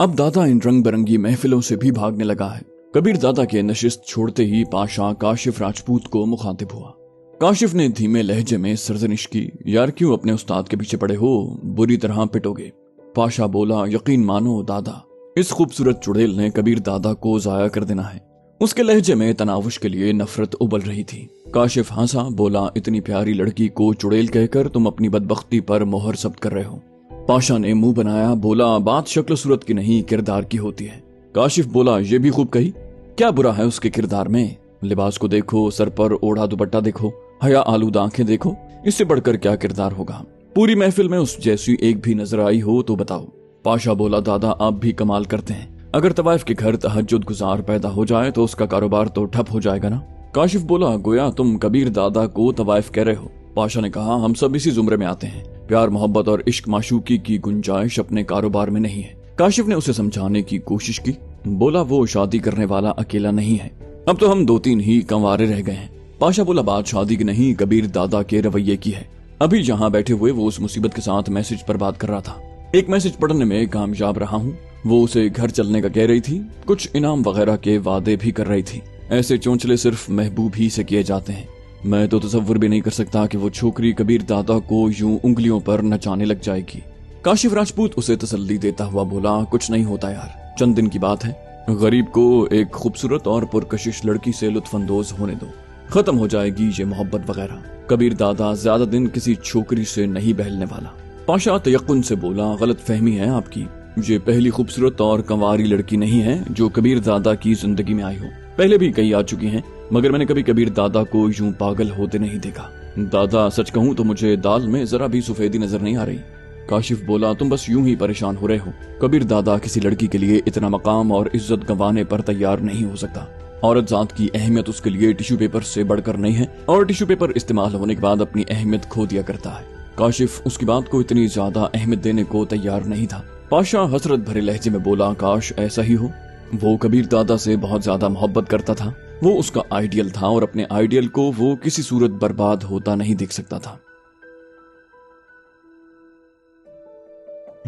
अब दादा इन रंग बिरंगी महफिलों से भी भागने लगा है। कबीर दादा के नशिस्त छोड़ते ही पाशा काशिफ राजपूत को मुखातिब हुआ। काशिफ ने धीमे लहजे में सरजनिश की, यार क्यों अपने उस्ताद के पीछे पड़े हो, बुरी तरह पिटोगे। पाशा बोला, यकीन मानो दादा, इस खूबसूरत चुड़ैल ने कबीर दादा को जाया कर देना है। उसके लहजे में तनावुश के लिए नफरत उबल रही थी। काशिफ हंसा, बोला, इतनी प्यारी लड़की को चुड़ैल कहकर तुम अपनी बदबख्ती पर मोहर जब्त कर रहे हो। पाशा ने मुंह बनाया, बोला, बात शक्ल सूरत की नहीं किरदार की होती है। काशिफ बोला, ये भी खूब कही, क्या बुरा है उसके किरदार में। लिबास को देखो, सर पर ओढ़ा दुपट्टा देखो, हया आलूद आंखें देखो, इससे बढ़कर क्या किरदार होगा। पूरी महफिल में उस जैसी एक भी नजर आई हो तो बताओ। पाशा बोला, दादा आप भी कमाल करते हैं। अगर तवाइफ के घर तहज्जुद गुजार पैदा हो जाए तो उसका कारोबार तो ठप हो जाएगा ना। काशिफ बोला, गोया तुम कबीर दादा को तवाइफ कह रहे हो। पाशा ने कहा, हम सब इसी जुमरे में आते हैं। प्यार मोहब्बत और इश्क माशूकी की गुंजाइश अपने कारोबार में नहीं है। काशिफ ने उसे समझाने की कोशिश की, बोला, वो शादी करने वाला अकेला नहीं है, अब तो हम 2-3 ही कंवारे रह गए हैं। पाशा बोला, बात शादी की नहीं कबीर दादा के रवैये की है। अभी जहाँ बैठे हुए वो उस मुसीबत के साथ मैसेज पर बात कर रहा था। एक मैसेज पढ़ने में कामयाब रहा हूँ। वो उसे घर चलने का कह रही थी, कुछ इनाम वगैरह के वादे भी कर रही थी। ऐसे चौंचले सिर्फ महबूब ही से किए जाते हैं। मैं तो तसव्वुर भी नहीं कर सकता कि वो छोकरी कबीर दादा को यूं उंगलियों पर नचाने लग जाएगी। काशिफ राजपूत उसे तसल्ली देता हुआ बोला, कुछ नहीं होता यार, चंद दिन की बात है। गरीब को एक खूबसूरत और पुरकशिश लड़की से लुत्फानंदोज होने दो, खत्म हो जाएगी ये मोहब्बत वगैरह। कबीर दादा ज्यादा दिन किसी छोकरी से नहीं बहलने वाला। पाशा तयक्कुन से बोला, गलत फहमी है आपकी, ये पहली खूबसूरत और कंवारी लड़की नहीं है जो कबीर दादा की जिंदगी में आई हो। पहले भी कई आ चुकी हैं, मगर मैंने कभी कबीर दादा को यूं पागल होते नहीं देखा। दादा सच कहूं तो मुझे दाल में जरा भी सफेदी नजर नहीं आ रही। काशिफ बोला, तुम बस यूं ही परेशान हो रहे हो। कबीर दादा किसी लड़की के लिए इतना मकाम और इज्जत गंवाने पर तैयार नहीं हो सकता। औरत जात की अहमियत उसके लिए टिश्यू पेपर से बढ़कर नहीं है, और टिश्यू पेपर इस्तेमाल होने के बाद अपनी अहमियत खो दिया करता है। काशिफ उसकी बात को इतनी ज्यादा अहमियत देने को तैयार नहीं था। पाशा हसरत भरे लहजे में बोला, काश ऐसा ही हो। वो कबीर दादा से बहुत ज्यादा मोहब्बत करता था। वो उसका आइडियल था और अपने आइडियल को वो किसी सूरत बर्बाद होता नहीं देख सकता था।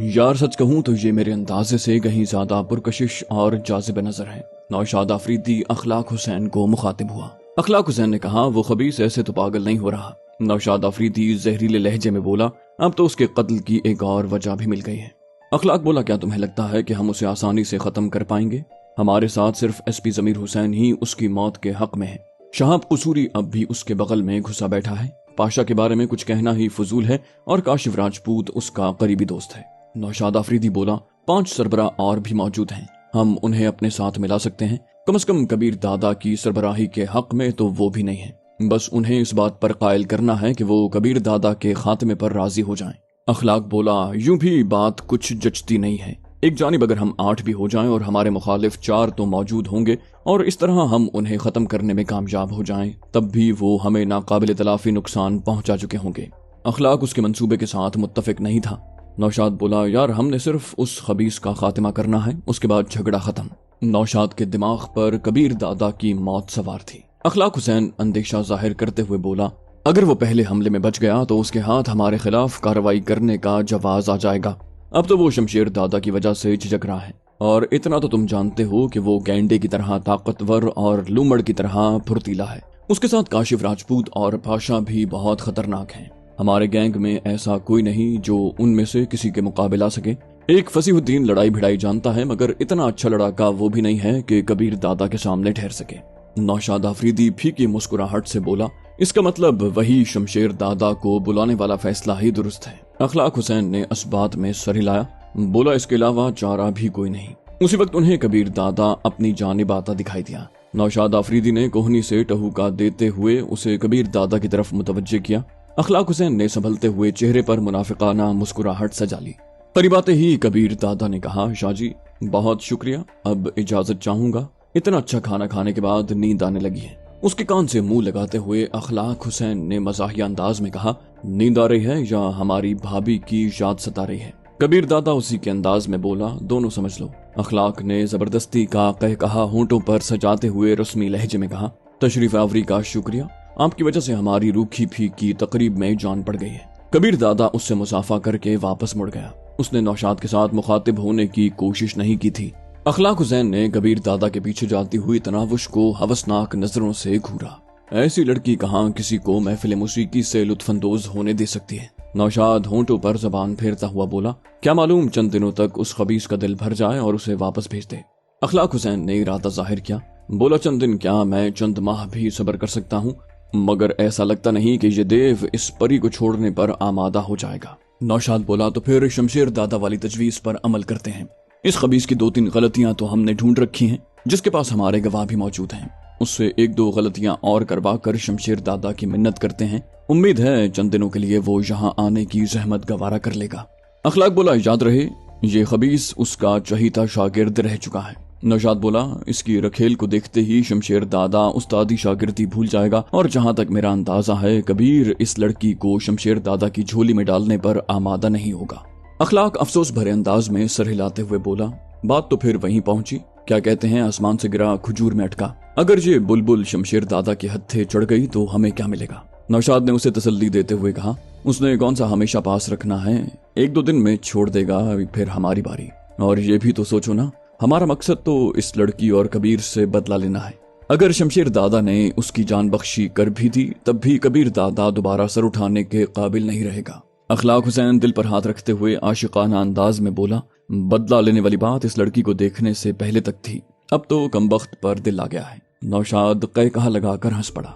यार सच कहूं तो ये मेरे अंदाजे से कहीं ज्यादा पुरकशिश और जाजिब नजर है। नौशाद आफरीदी अखलाक हुसैन को मुखातिब हुआ। अखलाक हुसैन ने कहा, वो खबीस ऐसे तो पागल नहीं हो रहा। नौशाद आफरीदी जहरीले लहजे में बोला, अब तो उसके कत्ल की एक और वजह भी मिल गई है। अखलाक बोला, क्या तुम्हें लगता है कि हम उसे आसानी से खत्म कर पाएंगे? हमारे साथ सिर्फ एसपी जमीर हुसैन ही उसकी मौत के हक में है। शहाब कसूरी अब भी उसके बगल में घुसा बैठा है। पाशा के बारे में कुछ कहना ही फजूल है और काशिफ राजपूत उसका करीबी दोस्त है। नौशाद आफरीदी बोला, 5 सरबरा और भी मौजूद हैं, हम उन्हें अपने साथ मिला सकते हैं। कम से कम कबीर दादा की सरबराही के हक में तो वो भी नहीं है। बस उन्हें इस बात पर कायल करना है कि वो कबीर दादा के खात्मे पर राजी हो जाएं। अखलाक बोला, यूं भी बात कुछ जचती नहीं है। एक जानिब अगर हम 8 भी हो जाएं और हमारे मुखालिफ 4 तो मौजूद होंगे और इस तरह हम उन्हें खत्म करने में कामयाब हो जाएं, तब भी वो हमें नाकाबिल तलाफी नुकसान पहुंचा चुके होंगे। अखलाक उसके मंसूबे के साथ मुत्तफिक नहीं था। नौशाद बोला, यार हमने सिर्फ उस खबीस का खात्मा करना है, उसके बाद झगड़ा खत्म। नौशाद के दिमाग पर कबीर दादा की मौत सवार थी। अखलाक हुसैन अंदेशा जाहिर करते हुए बोला, अगर वो पहले हमले में बच गया तो उसके हाथ हमारे खिलाफ कार्रवाई करने का जवाज आ जाएगा। अब तो वो शमशेर दादा की वजह से झिझक रहा है, और इतना तो तुम जानते हो कि वो गैंडे की तरह ताकतवर और लूमड़ की तरह फुर्तीला है। उसके साथ काशिफ राजपूत और पाशा भी बहुत खतरनाक हैं। हमारे गैंग में ऐसा कोई नहीं जो उनमें से किसी के मुकाबले आ सके। एक फसीहुद्दीन लड़ाई भिड़ाई जानता है, मगर इतना अच्छा लड़ाका वो भी नहीं है कि कबीर दादा के सामने ठहर सके। नौशाद आफरीदी फीकी मुस्कुराहट से बोला, इसका मतलब वही शमशेर दादा को बुलाने वाला फैसला ही दुरुस्त है। अखलाक हुसैन ने इस बात में सर हिलाया, बोला, इसके अलावा चारा भी कोई नहीं। उसी वक्त उन्हें कबीर दादा अपनी जानिब आता दिखाई दिया। नौशाद आफरीदी ने कोहनी से टहूका देते हुए उसे कबीर दादा की तरफ मुतवज्जे किया। अखलाक हुसैन ने संभलते हुए चेहरे पर मुनाफिकाना मुस्कुराहट सजा ली। करीब आते ही कबीर दादा ने कहा, शाहजी बहुत शुक्रिया, अब इजाजत चाहूंगा। इतना अच्छा खाना खाने के बाद नींद आने लगी है। उसके कान से मुंह लगाते हुए अखलाक हुसैन ने मजाहिया अंदाज में कहा, नींद आ रही है या हमारी भाभी की याद सता रही है? कबीर दादा उसी के अंदाज में बोला, दोनों समझ लो। अखलाक ने जबरदस्ती का कहा होंठों पर सजाते हुए रस्मी लहजे में कहा, तशरीफ आवरी का शुक्रिया, आपकी वजह से हमारी रूखी फीकी तकरीब में जान पड़ गई है। कबीर दादा उससे मुसाफा करके वापस मुड़ गया। उसने नौशाद के साथ मुखातिब होने की कोशिश नहीं की थी। अखलाक हुसैन ने कबीर दादा के पीछे जाती हुई तनावुश को हवसनाक नजरों से घूरा। ऐसी लड़की कहाँ किसी को महफिल मौसीकी से लुत्फानंदोज होने दे सकती है। नौशाद होंठों पर जबान फेरता हुआ बोला, क्या मालूम चंद दिनों तक उस खबीस का दिल भर जाए और उसे वापस भेज दे। अखलाक हुसैन ने इरादा जाहिर किया, बोला, चंद दिन क्या, मैं चंद माह भी सब्र कर सकता हूँ, मगर ऐसा लगता नहीं कि ये देव इस परी को छोड़ने पर आमादा हो जाएगा। नौशाद बोला, तो फिर शमशेर दादा वाली तजवीज पर अमल करते हैं। इस खबीस की 2-3 गलतियां तो हमने ढूंढ रखी हैं, जिसके पास हमारे गवाह भी मौजूद हैं। उससे 1-2 गलतियां और करवा कर शमशेर दादा की मिन्नत करते हैं। उम्मीद है चंद दिनों के लिए वो यहाँ आने की जहमत गवारा कर लेगा। अखलाक बोला, याद रहे ये खबीस उसका चहीता शागिर्द रह चुका है। नौशाद बोला, इसकी रखेल को देखते ही शमशेर दादा उस्तादी शागिर्दी भूल जाएगा, और जहाँ तक मेरा अंदाजा है कबीर इस लड़की को शमशेर दादा की झोली में डालने पर आमादा नहीं होगा। अखलाक अफसोस भरे अंदाज में सर हिलाते हुए बोला, बात तो फिर वहीं पहुंची। क्या कहते हैं, आसमान से गिरा खजूर में अटका। अगर ये बुलबुल शमशेर दादा के हत्थे चढ़ गई तो हमें क्या मिलेगा। नौशाद ने उसे तसल्ली देते हुए कहा, उसने कौन सा हमेशा पास रखना है, 1-2 दिन में छोड़ देगा, फिर हमारी बारी। और ये भी तो सोचो ना, हमारा मकसद तो इस लड़की और कबीर से बदला लेना है। अगर शमशेर दादा ने उसकी जान बख्शी कर भी दी, तब भी कबीर दादा दोबारा सर उठाने के काबिल नहीं रहेगा। अखलाक हुसैन दिल पर हाथ रखते हुए आशिकाना अंदाज में बोला, बदला लेने वाली बात इस लड़की को देखने से पहले तक थी, अब तो कमबख्त पर दिल आ गया है। नौशाद कै कहा लगाकर हंस पड़ा।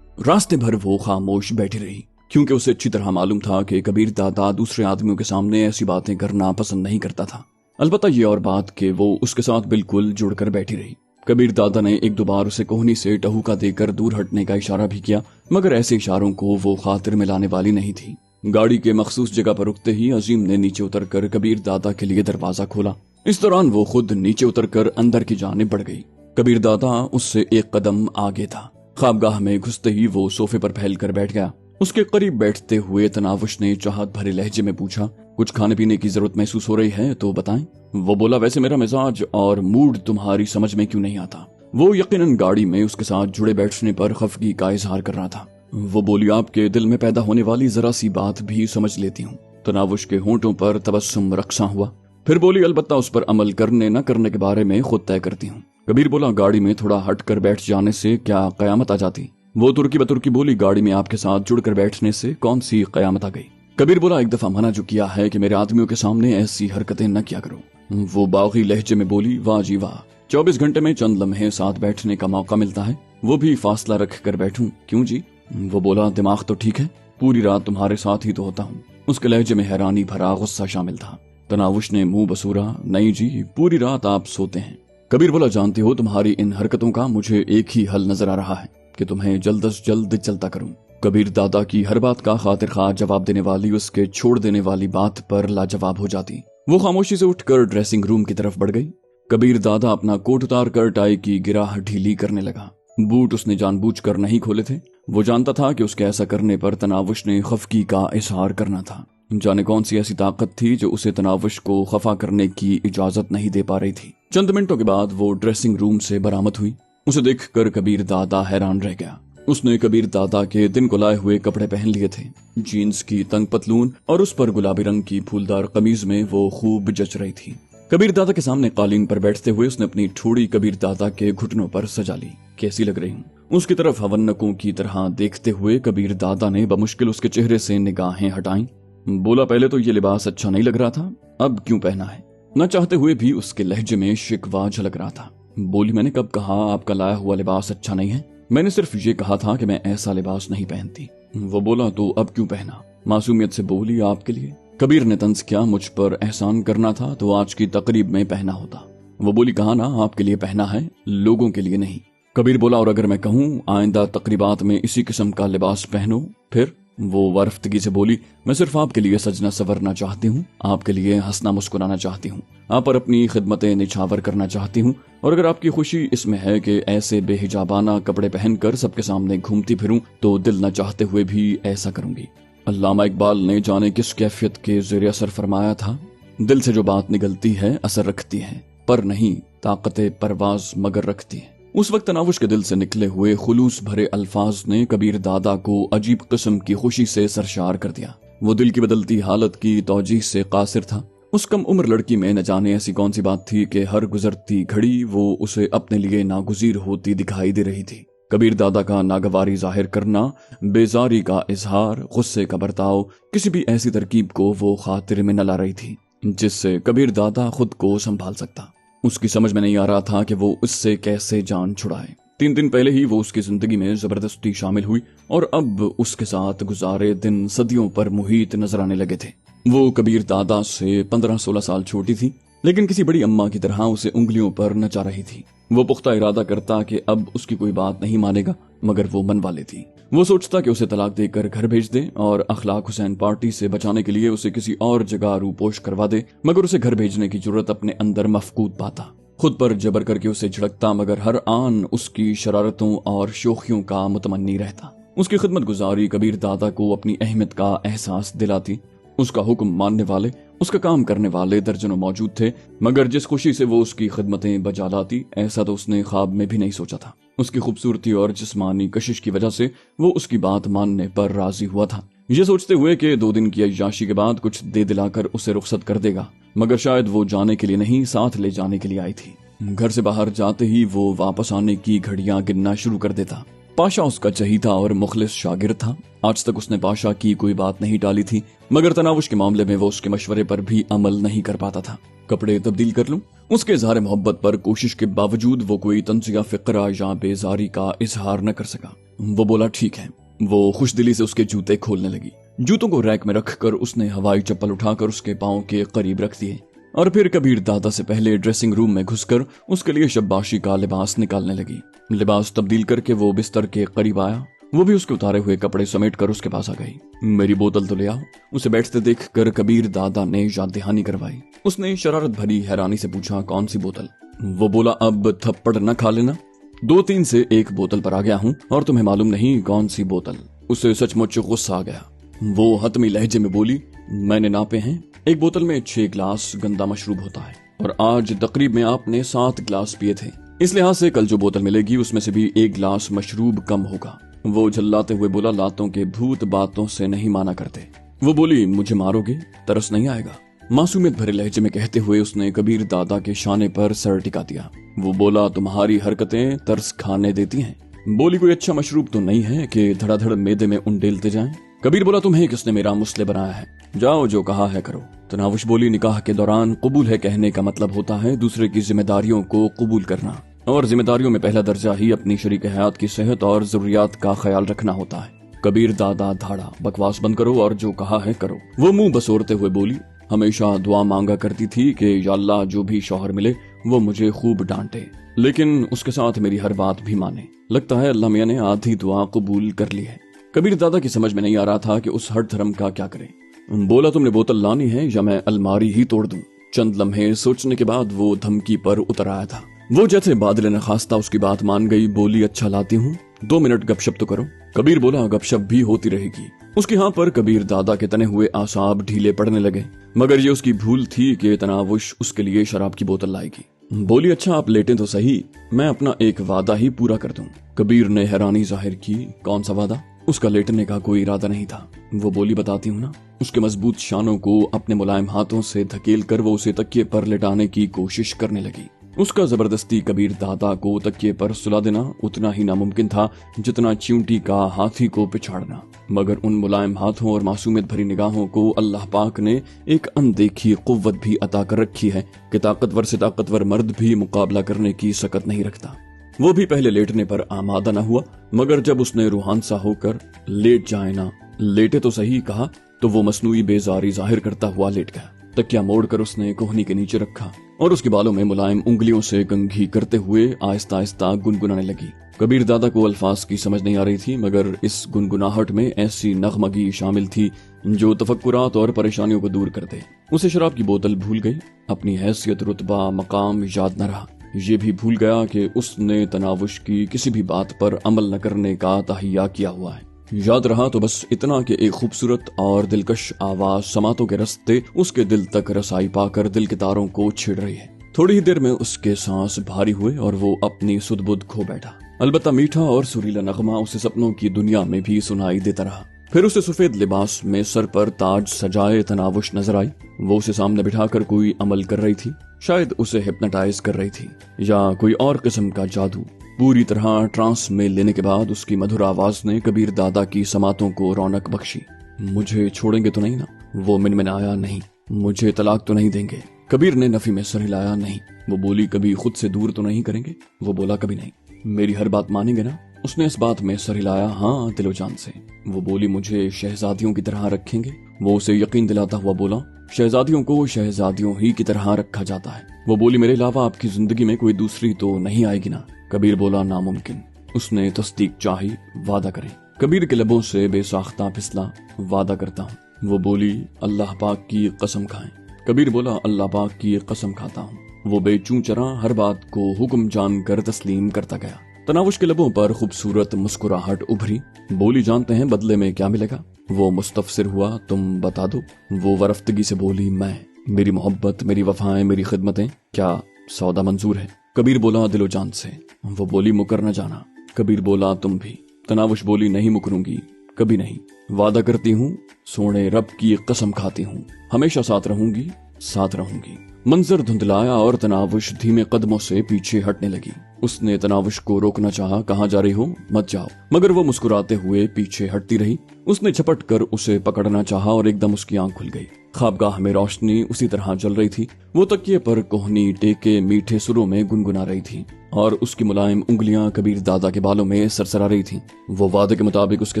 रास्ते भर वो खामोश बैठी रही, क्योंकि उसे अच्छी तरह मालूम था कि कबीर दादा दूसरे आदमियों के सामने ऐसी बातें करना पसंद नहीं करता था। अलबत्ता ये और बात कि वो उसके साथ बिल्कुल जुड़कर बैठी रही। कबीर दादा ने 1-2 बार उसे कोहनी से टहूका देकर दूर हटने का इशारा भी किया, मगर ऐसे इशारों को वो खातिर में लाने वाली नहीं थी। गाड़ी के मखसूस जगह पर रुकते ही अजीम ने नीचे उतरकर कबीर दादा के लिए दरवाजा खोला। इस दौरान वो खुद नीचे उतरकर अंदर की जानिब बढ़ गई। कबीर दादा उससे 1 कदम आगे था। ख्वाबगाह में घुसते ही वो सोफे पर फैलकर बैठ गया। उसके करीब बैठते हुए तनावुश ने चाहत भरे लहजे में पूछा, कुछ खाने पीने की जरूरत महसूस हो रही है तो बताएं। वो बोला, वैसे मेरा मिजाज और मूड तुम्हारी समझ में क्यों नहीं आता। वो यकीनन गाड़ी में उसके साथ जुड़े बैठने पर खफगी का इजहार कर रहा था। वो बोली, आपके दिल में पैदा होने वाली जरा सी बात भी समझ लेती हूँ। तनावुश के होंठों पर तबस्सुम रक्सा हुआ। फिर बोली, अलबत्ता उस पर अमल करने न करने के बारे में खुद तय करती हूँ। कबीर बोला, गाड़ी में थोड़ा हट कर बैठ जाने से क्या कयामत आ जाती। वो तुर्की बतुर्की बोली, गाड़ी में आपके साथ जुड़कर बैठने से कौन सी कयामत आ गई। कबीर बोला, 1 दफा मना जो किया है कि मेरे आदमियों के सामने ऐसी हरकतें न किया करो। वो बागी लहजे में बोली, वाह जी वाह, 24 घंटे में चंद लम्हे साथ बैठने का मौका मिलता है, वो भी फासला रख कर बैठूं, क्यों जी। वो बोला, दिमाग तो ठीक है, पूरी रात तुम्हारे साथ ही तो होता हूँ। उसके लहजे में हैरानी भरा गुस्सा शामिल था। तनावुश ने मुंह बसूरा, नहीं जी, पूरी रात आप सोते हैं। कबीर बोला, जानती हो तुम्हारी इन हरकतों का मुझे एक ही हल नजर आ रहा है कि तुम्हें जल्द अज जल्द चलता करूं। कबीर दादा की हर बात का खातिर खा जवाब देने वाली उसके छोड़ देने वाली बात पर लाजवाब हो जाती। वो खामोशी से उठकर ड्रेसिंग रूम की तरफ बढ़ गई। कबीर दादा अपना कोट उतार कर टाई की गिराह ढीली करने लगा। बूट उसने जानबूझकर नहीं खोले थे। वो जानता था कि उसके ऐसा करने पर तनावुश ने खफगी का इजहार करना था। जाने कौन सी ऐसी ताकत थी जो उसे तनावुश को खफा करने की इजाजत नहीं दे पा रही थी। चंद मिनटों के बाद वो ड्रेसिंग रूम से बरामद हुई। उसे देखकर कबीर दादा हैरान रह गया। उसने कबीर दादा के दिन को लाए हुए कपड़े पहन लिए थे। जीन्स की तंग पतलून और उस पर गुलाबी रंग की फूलदार कमीज में वो खूब जच रही थी। कबीर दादा के सामने कालीन पर बैठते हुए उसने अपनी ठोड़ी कबीर दादा के घुटनों पर सजा ली। कैसी लग रही हूँ। उसकी तरफ हवन्नकों की तरह देखते हुए कबीर दादा ने बमुश्किल उसके चेहरे से निगाहें हटाई। बोला, पहले तो ये लिबास अच्छा नहीं लग रहा था, अब क्यों पहना है। न चाहते हुए भी उसके लहजे में शिकवा झलक रहा था। बोली, मैंने कब कहा आपका लाया हुआ लिबास अच्छा नहीं है। मैंने सिर्फ ये कहा था कि मैं ऐसा लिबास नहीं पहनती। वो बोला, तो अब क्यों पहना। मासूमियत से बोली, आपके लिए। कबीर ने तंज किया, मुझ पर एहसान करना था तो आज की तकरीब में पहना होता। वो बोली, कहा ना आपके लिए पहना है, लोगों के लिए नहीं। कबीर बोला, और अगर मैं कहूँ आइंदा तकरीबात में इसी किस्म का लिबास पहनो फिर। वो वारफ्तगी से बोली, मैं सिर्फ आपके लिए सजना संवरना चाहती हूँ, आपके लिए हंसना मुस्कुराना चाहती हूँ, आप पर अपनी खिदमतें निछावर करना चाहती हूँ, और अगर आपकी खुशी इसमें है कि ऐसे बेहिजाबाना कपड़े पहनकर सबके सामने घूमती फिरूं तो दिल न चाहते हुए भी ऐसा करूंगी। अल्लामा इकबाल ने जाने किस कैफियत के ज़ेरे असर फरमाया था, दिल से जो बात निकलती है असर रखती है, पर नहीं ताकते परवाज मगर रखती है। उस वक्त तनावुश के दिल से निकले हुए खुलूस भरे अल्फाज ने कबीर दादा को अजीब किस्म की खुशी से सरशार कर दिया। वो दिल की बदलती हालत की तौजीह से कासिर था। उस कम उम्र लड़की में न जाने ऐसी कौन सी बात थी कि हर गुजरती घड़ी वो उसे अपने लिए नागुजीर होती दिखाई दे रही थी। कबीर दादा का नागवारी जाहिर करना, बेजारी का इजहार, गुस्से का बर्ताव, किसी भी ऐसी तरकीब को वो खातिर में न ला रही थी जिससे कबीर दादा खुद को संभाल सकता। उसकी समझ में नहीं आ रहा था कि वो उससे कैसे जान छुड़ाए। 3 दिन पहले ही वो उसकी जिंदगी में जबरदस्ती शामिल हुई और अब उसके साथ गुजारे दिन सदियों पर मुहीत नजर आने लगे थे। वो कबीर दादा से 15-16 साल छोटी थी, लेकिन किसी बड़ी अम्मा की तरह उसे उंगलियों पर नचा रही थी। वो पुख्ता इरादा करता कि अब उसकी कोई बात नहीं मानेगा, मगर वो मनवा लेती। वो सोचता कि उसे तलाक देकर घर भेज दे और अखलाक हुसैन पार्टी से बचाने के लिए उसे किसी और जगह रूपोश करवा दे, मगर उसे घर भेजने की जरूरत अपने अंदर मफकूद पाता। खुद पर जबर करके उसे झिड़कता, मगर हर आन उसकी शरारतों और शोखियों का मुतमन्नी रहता। उसकी खिदमत गुजारी कबीर दादा को अपनी अहमियत का एहसास दिलाती। उसका हुक्म मानने वाले, उसका काम करने वाले दर्जनों मौजूद थे, मगर जिस खुशी से वो उसकी खिदमतें बजा लाती, ऐसा तो उसने ख्वाब में भी नहीं सोचा था। उसकी खूबसूरती और जिस्मानी कशिश की वजह से वो उसकी बात मानने पर राजी हुआ था, ये सोचते हुए कि 2 दिन की अय्याशी के बाद कुछ दे दिलाकर उसे रुखसत कर देगा। मगर शायद वो जाने के लिए नहीं, साथ ले जाने के लिए आई थी। घर से बाहर जाते ही वो वापस आने की घड़ियां गिनना शुरू कर देता। पाशा उसका चहीता और मुखलिस शागिर्द था। आज तक उसने पाशा की कोई बात नहीं टाली थी, मगर तनावुश के मामले में वो उसके मशवरे पर भी अमल नहीं कर पाता था। कपड़े तब्दील कर लूं? उसके इजहार मोहब्बत पर कोशिश के बावजूद वो कोई तंजिया फिक्रा या बेजारी का इजहार न कर सका। वो बोला ठीक है। वो खुशदिली से उसके जूते खोलने लगी। जूतों को रैक में रखकर उसने हवाई चप्पल उठाकर उसके पांव के करीब रख दिए और फिर कबीर दादा से पहले ड्रेसिंग रूम में घुसकर उसके लिए शब्बाशी का लिबास निकालने लगी। लिबास तब्दील करके वो बिस्तर के करीब आया। वो भी उसके उतारे हुए कपड़े समेट कर उसके पास आ गई। मेरी बोतल तो ले आओ। उसे बैठते देख कर कबीर दादा ने याद दहानी करवाई। उसने शरारत भरी हैरानी से पूछा, कौन सी बोतल? वो बोला, अब थप्पड़ न खा लेना, 2-3 से 1 बोतल पर आ गया हूँ और तुम्हें मालूम नहीं कौन सी बोतल। उसे सचमुच गुस्सा आ गया। वो हतमी लहजे में बोली, मैंने नापे हैं, 1 बोतल में 6 गिलास गंदा मशरूब होता है और आज तकरीब में आपने 7 गिलास पिए थे। इस लिहाज से कल जो बोतल मिलेगी उसमें से भी 1 गिलास मशरूब कम होगा। वो झल्लाते हुए बोला, लातों के भूत बातों से नहीं माना करते। वो बोली, मुझे मारोगे? तरस नहीं आएगा? मासूमियत भरे लहजे में कहते हुए उसने कबीर दादा के शाने पर सर टिका दिया। वो बोला, तुम्हारी हरकतें तरस खाने देती हैं। बोली, कोई अच्छा मशरूब तो नहीं है कि धड़ाधड़ मेदे में उंडेलते जाएं? कबीर बोला, तुम्हें किसने मेरा मुस्ले बनाया है? जाओ, जो कहा है करो। तनावुश बोली, निकाह के दौरान कबूल है कहने का मतलब होता है दूसरे की जिम्मेदारियों को कबूल करना, और जिम्मेदारियों में पहला दर्जा ही अपनी शरीक हयात की सेहत और जरूरियात का ख्याल रखना होता है। कबीर दादा धाड़ा, बकवास बंद करो और जो कहा है करो। वो मुंह बसोरते हुए बोली, हमेशा दुआ मांगा करती थी कि या अल्लाह जो भी शौहर मिले वो मुझे खूब डांटे, लेकिन उसके साथ मेरी हर बात भी माने। लगता है अल्लाह मियां ने आधी दुआ कबूल कर ली है। कबीर दादा की समझ में नहीं आ रहा था कि उस हट धर्म का क्या करे। बोला, तुमने बोतल लानी है या मैं अलमारी ही तोड़ दूं? चंद लम्हे सोचने के बाद वो धमकी पर उतर आया था। वो जैसे बादल ने खास्ता उसकी बात मान गई। बोली, अच्छा लाती हूँ, 2 मिनट गपशप तो करो। कबीर बोला, गपशप भी होती रहेगी। उसकी हाँ पर कबीर दादा के तने हुए आसाब ढीले पड़ने लगे, मगर ये उसकी भूल थी कि तनावुश उसके लिए शराब की बोतल लाएगी। बोली, अच्छा आप लेटें तो सही, मैं अपना एक वादा ही पूरा कर दूं। कबीर ने हैरानी जाहिर की। कौन सा वादा? उसका लेटने का कोई इरादा नहीं था। वो बोली, बताती हूँ ना। उसके मजबूत शानों को अपने मुलायम हाथों से धकेल कर वो उसे तकिए पर लेटाने की कोशिश करने लगी। उसका जबरदस्ती कबीर दादा को तकिए पर सुला देना उतना ही नामुमकिन था जितना चींटी का हाथी को पिछाड़ना, मगर उन मुलायम हाथों और मासूमियत भरी निगाहों को अल्लाह पाक ने एक अनदेखी कुव्वत भी अता कर रखी है कि ताकतवर से ताकतवर मर्द भी मुकाबला करने की सकत नहीं रखता। वो भी पहले लेटने पर आमादा न हुआ, मगर जब उसने रूहान सा होकर लेट जाए ना, लेटे तो सही कहा, तो वो मसनूई बेजारी जाहिर करता हुआ लेट गया। तकिया मोड़कर उसने कोहनी के नीचे रखा और उसके बालों में मुलायम उंगलियों से कंघी करते हुए आहिस्ता आहिस्ता गुनगुनाने लगी। कबीर दादा को अल्फाज की समझ नहीं आ रही थी, मगर इस गुनगुनाहट में ऐसी नगमगी शामिल थी जो तफक्कुरात और परेशानियों को दूर कर दे। उसे शराब की बोतल भूल गई, अपनी हैसियत, रुतबा, मकाम याद न रहा। ये भी भूल गया कि उसने तनावुश की किसी भी बात पर अमल न करने का तहैया किया हुआ है। याद रहा तो बस इतना कि एक खूबसूरत और दिलकश आवाज समातों के रास्ते उसके दिल तक रसाई पाकर दिल के तारों को छेड़ रही है। थोड़ी ही देर में उसके सांस भारी हुए और वो अपनी सुध-बुध खो बैठा। अलबत्ता मीठा और सुरीला नगमा उसे सपनों की दुनिया में भी सुनाई देता रहा। फिर उसे सफेद लिबास में सर पर ताज सजाए तनावुश नजर आई। वो उसे सामने बिठाकर कोई अमल कर रही थी, शायद उसे हिप्नोटाइज कर रही थी या कोई और किस्म का जादू। पूरी तरह ट्रांस में लेने के बाद उसकी मधुर आवाज ने कबीर दादा की समातों को रौनक बख्शी। मुझे छोड़ेंगे तो नहीं ना? वो मिनमिनाया। नहीं। मुझे तलाक तो नहीं देंगे? कबीर ने नफी में सर हिलाया। नहीं। वो बोली कभी खुद से दूर तो नहीं करेंगे? वो बोला कभी नहीं। मेरी हर बात मानेंगे ना? उसने इस बात में सर हिलाया। हाँ, दिलो जान से। वो बोली मुझे शहजादियों की तरह रखेंगे? वो उसे यकीन दिलाता हुआ बोला शहजादियों को शहजादियों ही की तरह रखा जाता है। वो बोली मेरे अलावा आपकी जिंदगी में कोई दूसरी तो नहीं आएगी ना? कबीर बोला नामुमकिन। उसने तस्दीक चाही। वादा करें। कबीर के लबों से बेसाख्ता फिसला। वादा करता हूँ। वो बोली अल्लाह पाक की कसम खाएं। कबीर बोला अल्लाह पाक की कसम खाता हूँ। वो बेचूं चरा हर बात को हुक्म जानकर तस्लीम करता गया। तनावुश के लबों पर खूबसूरत मुस्कुराहट उभरी। बोली जानते हैं बदले में क्या मिलेगा? वो मुस्तफसिर हुआ। तुम बता दो। वो वरफ्तगी से बोली मैं। मेरी मोहब्बत, मेरी वफाएं, मेरी खिदमतें, क्या सौदा मंजूर है? कबीर बोला दिलो जान से। वो बोली मुकर न जाना। कबीर बोला तुम भी? तनावुश बोली नहीं मुकरूंगी, कभी नहीं। वादा करती हूँ, सोने रब की कसम खाती हूँ, हमेशा साथ रहूंगी, साथ रहूंगी। मंजर धुंधलाया और तनावुश धीमे कदमों से पीछे हटने लगी। उसने तनावुश को रोकना चाहा। कहाँ जा रही हो? मत जाओ। मगर वो मुस्कुराते हुए पीछे हटती रही। उसने झपट कर उसे पकड़ना चाहा और एकदम उसकी आंख खुल गई। ख्वाबगाह में रोशनी उसी तरह जल रही थी। वो तकिए पर कोहनी टेके मीठे सुरों में गुनगुना रही थी और उसकी मुलायम उंगलियां कबीर दादा के बालों में सरसरा रही थीं। वो वादे के मुताबिक उसके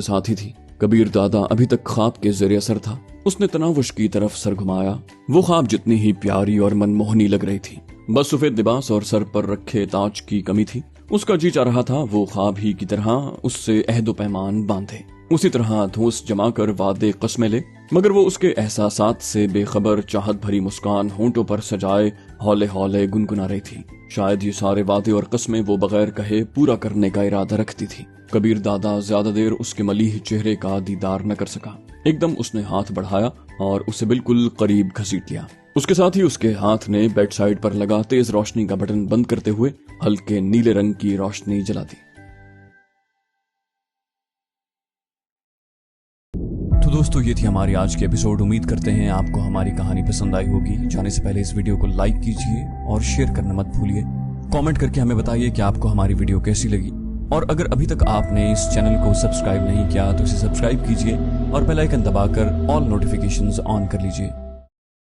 साथ ही थी। कबीर दादा अभी तक ख्वाब के ज़ेरे असर था। उसने तनावुश की तरफ सर घुमाया। वो ख्वाब जितनी ही प्यारी और मनमोहनी लग रही थी, बस सफेद लिबास और सर पर रखे ताज की कमी थी। उसका जी चाह रहा था वो ख्वाब ही की तरह उससे अहदो पैमान बांधे, उसी तरह धूस जमाकर वादे कस्में ले। मगर वो उसके एहसासात से बेखबर चाहत भरी मुस्कान होंठों पर सजाए हौले हौले गुनगुना रही थी। शायद ये सारे वादे और कस्में वो बगैर कहे पूरा करने का इरादा रखती थी। कबीर दादा ज्यादा देर उसके मलीह चेहरे का दीदार न कर सका। एकदम उसने हाथ बढ़ाया और उसे बिल्कुल करीब घसीट लिया। उसके साथ ही उसके हाथ ने बेड साइड पर लगा तेज रोशनी का बटन बंद करते हुए हल्के नीले रंग की रोशनी जला दी। तो दोस्तों ये थी हमारी आज की एपिसोड। उम्मीद करते हैं आपको हमारी कहानी पसंद आई होगी। जाने से पहले इस वीडियो को लाइक कीजिए और शेयर करना मत भूलिए। कमेंट करके हमें बताइए कि आपको हमारी वीडियो कैसी लगी। और अगर अभी तक आपने इस चैनल को सब्सक्राइब नहीं किया तो इसे सब्सक्राइब कीजिए और बेल आइकन दबाकर ऑल नोटिफिकेशंस ऑन कर लीजिए।